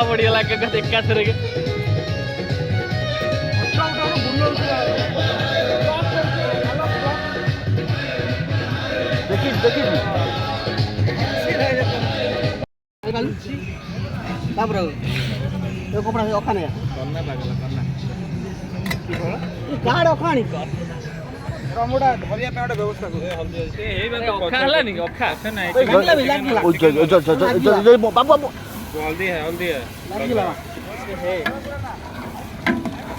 पड़गला एकाथर के देखी देखी तापर यो कपड़ा अखा नहीं करना लागला करना की बोला गाड अखाणी रमडा धरिया पे व्यवस्था कर हल्दी से हे बे अखा हला नी अखा नहीं बाबू बाबू हल्दी है लगला है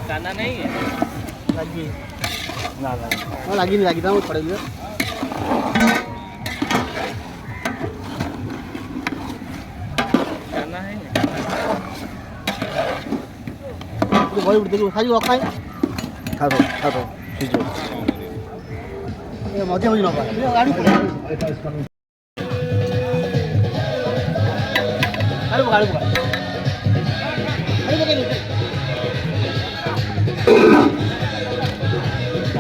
दाना नहीं है लगी ना लगी नहीं लगी था वो पड़े लियो दाना है तो भाई उठ देखो खाली अखाई खा दो ठीक है ये मजे मजे ना पाए गाड़ी पड़े गाड़ी पकड़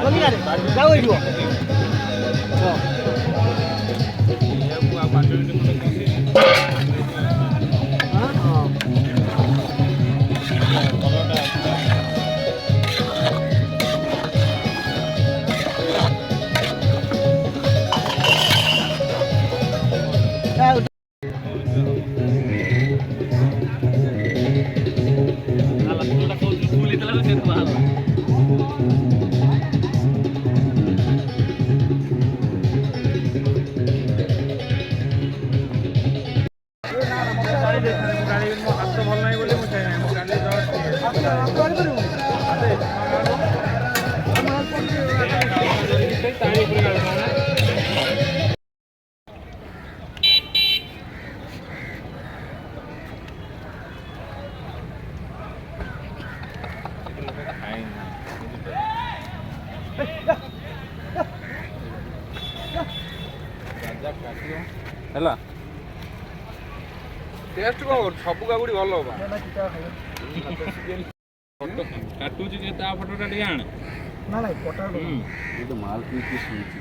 लगी ना जाओ इधर ହେଲା टेस्ट को सब काकुड़ी भल होबा काटुची के ता फोटोटा टिके आण ना ना पटा ये तो माल पीस पीस होची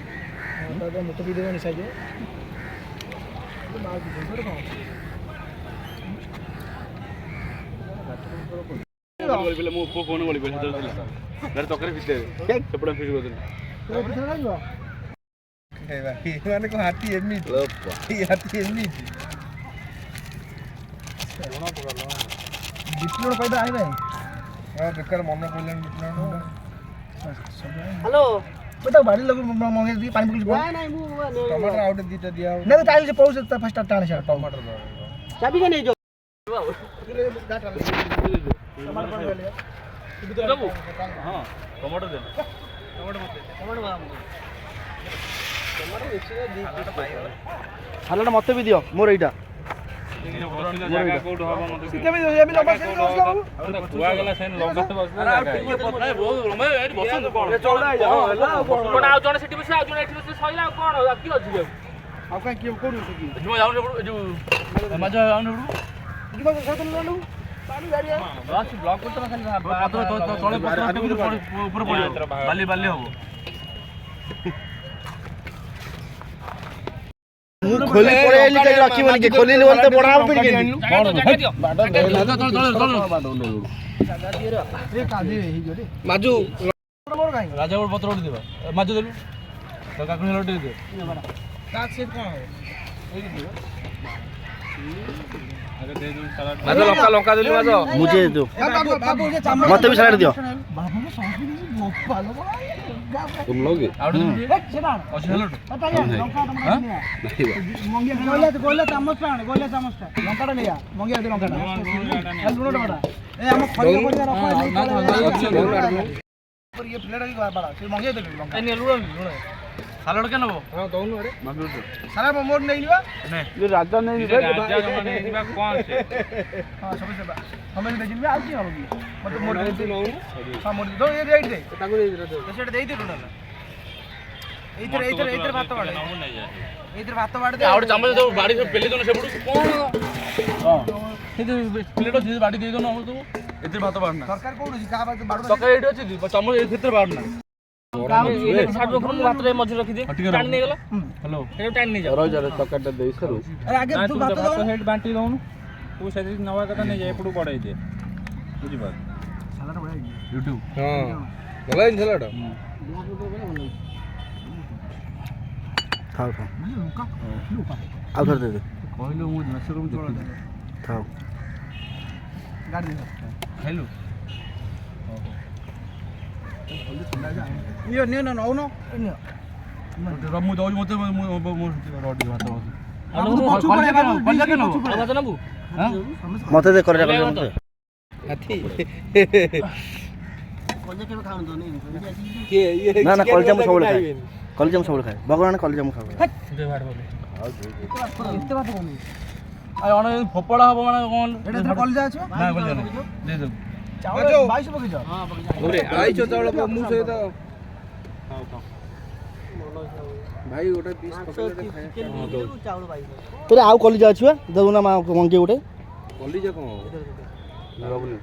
दादा मत भी देबो निसा जे माल पीस छोड़ कौन बोल बेले मो उपो फोन बोल बेले दरला घर तकरे फिटे सेपडा फिट कर देला तो फिर लागो ए भाई माने को हाथी एमिति हाथी एमिति कोना पकड़लो बिटलोड पैदा आई भाई हां बेकार मन कोलन बिटलोड हेलो बेटा बाड़ी लगो मंगे दी पानी पकड़ नहीं नहीं मु टमाटर आउट दीटा दिया नहीं टाइल से पहुंच सकता फर्स्ट टाने से टमाटर चाबी का नहीं जो टमाटर बन गया बाबू हां टमाटर दे टमाटर मत टमाटर हालटा मत भी दियो मोर एटा खोली पड़े आइली के रखी बनी के खोली लेवल तो बढ़ाव फिर के माजू राजा और पत्र उठ देबा माजू देलु तो काकुनी लट दे का से कोन अरे दे दू सलाद माजू लंका देलु माजू मुझे दो बाबू के चम्मच मत भी सलाड दियो बाबू को संस्कृति गोपाल तुम लोगे आउट दे सेटा अछि लट पता है लंका टमाटर मंगे गोले चम्मच पाण गोले चम्मच लंका लिया मंगे दे लंका लूण टमाटर ए हम खरी को रखो पर ये प्लेट की बड़ा से मंगे दे लंका ए लूण सालाड के नबो हां दउनु अरे मागु साला मोर नहीं लिबा नहीं ये राजा नहीं लिबा राजा नहीं लिबा कौन से हां सब से हमें दे जिन में आज की होगी मतलब मोर दे नौ हां मोर दो ये रेट दे ताको दे दे सेट दे दे ना इधर भात बाड़ इधर भात बाड़ दे और चम्मच दो बाड़ी से पेले दो सेबडू कोन हां इधर प्लेट दे बाड़ी दे दो ना तो इधर भात बाड़ना सरकार कोन का बाड़ सरकार एडी अछि चम्मच ए भीतर बाड़ना साइड रखो भात रे मझ रखी दे टाण नहीं गला हेलो ए टाण नहीं जा रह जा टकाटा दे सर अरे आगे तू भात हेड बांटी दउनु तू सरी नवा कथा नहीं जाए पड़ू पड़े दे बुझी बात ସାଲାଡ଼ ବଢ଼ିଆ ହେଇଛି यूट्यूब ହଁ ଭଲ ହେଇନି ସାଲାଡ଼ ଥାଉ ଥାଉ ଲଙ୍କା ଲଙ୍କା ଆଉ ଥରେ ଦେବେ କହିଲୁ ମୁଁ ନସରୁ ମୁଁ ଦେଖିଲି ଥାଉ ଗାଡ଼ି ଦେ ଖାଇଲୁ ନିଅ ନିଅ ନା ନଉନ ନିଅ ମୁଁ ଦଉଛି ମତେ ମୁଁ ରଡି ଭାତ ମତେ ଦେ କଲେଜା କଲେଜା ମତେ ନା ନା କଲେଜା ମୁଁ ସବୁବେଳେ ଖାଏ କଲେଜା ମୁଁ ସବୁବେଳେ ଖାଏ ଭଗବାନ କଲେଜା ମୁଁ ଖାଏ ଏତେ ଭାତ କଣ ଅଣେ ଫୋପଡ଼ା ହବ ମାନେ କଣ ଏଟା କଲେଜା ଅଛି ନା କଲେଜା ନାହିଁ ଦେଇଦେବୁ ଚାଉଳ 22 ପକେଇଛ ହଁ ପକେଇଛ ଆଇଛ ଚାଉଳ ମୁଁ ସହିତ ଭାଇ ଗୋଟେ ପିସ୍ ପକେଇଲେ ଚାଉଳ 22 ତୋର ଆଉ କଲେଜା ଅଛି ବା ଦେବୁ ନା ମଙ୍ଗେ ଗୋଟେ କଲିଜା କଣ ହବନି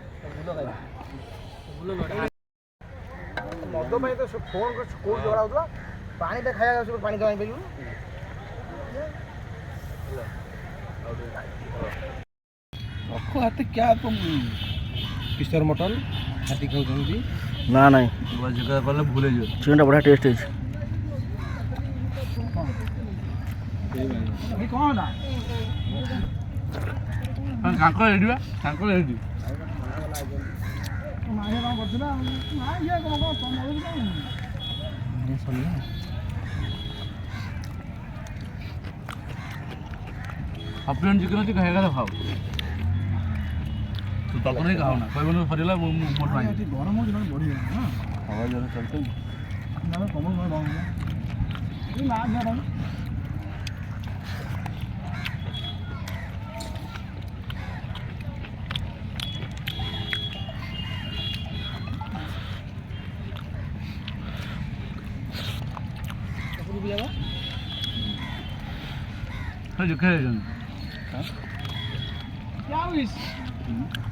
ମଦ ପାଇଁ ତ ଫୋନ୍ କରି କୋଉଠି ଝଗଡ଼ା ହେଉଥିଲା ପାଣି ପାଇଁ ଖାଇବା ଆସିବ ପାଣି ତ ଆଣିପାରିବୁ ରଖ ହାତେ କ୍ୟା ତୁମ ପିସ୍ତର ମଟନ ହାତୀ ଖାଉଛନ୍ତି ନା ନାଇଁ ଜାଗା ଗଲେ ଭୁଲ ହେଇଯିବ ଚିକେନଟା ବଢ଼ିଆ ଟେଷ୍ଟ ହେଇଛି କ'ଣ ନା କାଙ୍କଡ଼ ଏଇଠି ବା କାଙ୍କଡ଼ ଏଇଠି ମାଝେ କ'ଣ କରୁଥିଲା ନା ଇଏ କ'ଣ ଅଫ୍ରିକାନ୍ ଚିକେନ୍ ଅଛି ଖାଇବା କଥା ଖାଉ ତୁ ତରକାରୀ ଖାଉ ନା କହିବ ନା ସରିଲା ମୁଁ ମୋଟ ଆଣିବି ଗରମ ହେଉଛି ନହେଲେ ବଢ଼ିଯାଏ ନା ହବା ଜୋର ଚାଲୁଛି ନହେଲେ କମଲ ନହେଲେ ବନ୍ଦ ନା ଝାଡ଼ା Hadi dikkat edin. Ya